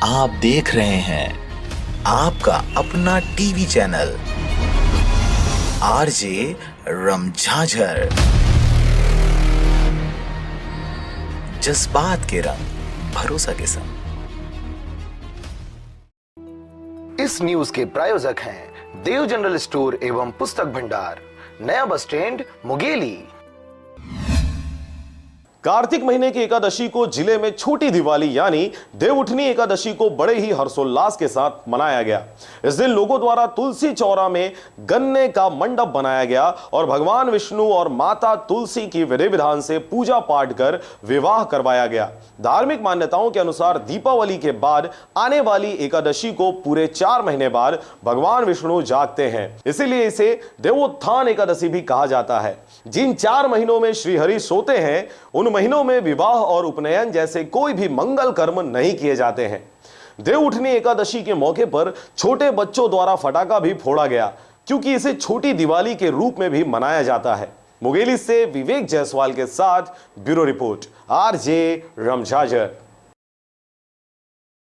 आप देख रहे हैं आपका अपना टीवी चैनल आरजे रमझाझर। जज्बात के रंग भरोसा के संग। इस न्यूज के प्रायोजक हैं देव जनरल स्टोर एवं पुस्तक भंडार, नया बस स्टैंड, मुंगेली। कार्तिक महीने की एकादशी को जिले में छोटी दिवाली यानी देवउठनी एकादशी को बड़े ही हर्षोल्लास के साथ मनाया गया। इस दिन लोगों द्वारा तुलसी चौरा में गन्ने का मंडप बनाया गया और भगवान विष्णु और माता तुलसी की विधि विधान से पूजा पाठ कर विवाह करवाया गया। धार्मिक मान्यताओं के अनुसार दीपावली के बाद आने वाली एकादशी को पूरे 4 महीने बाद भगवान विष्णु जागते हैं, इसीलिए इसे देवोत्थान एकादशी भी कहा जाता है। जिन 4 महीनों में श्रीहरि सोते हैं उन महीनों में विवाह और उपनयन जैसे कोई भी मंगल कर्म नहीं किए जाते हैं। देवउठनी एकादशी के मौके पर छोटे बच्चों द्वारा फटाका भी फोड़ा गया, क्योंकि इसे छोटी दिवाली के रूप में भी मनाया जाता है। मुंगेली से विवेक जायसवाल के साथ ब्यूरो रिपोर्ट, आरजे रमझाझर।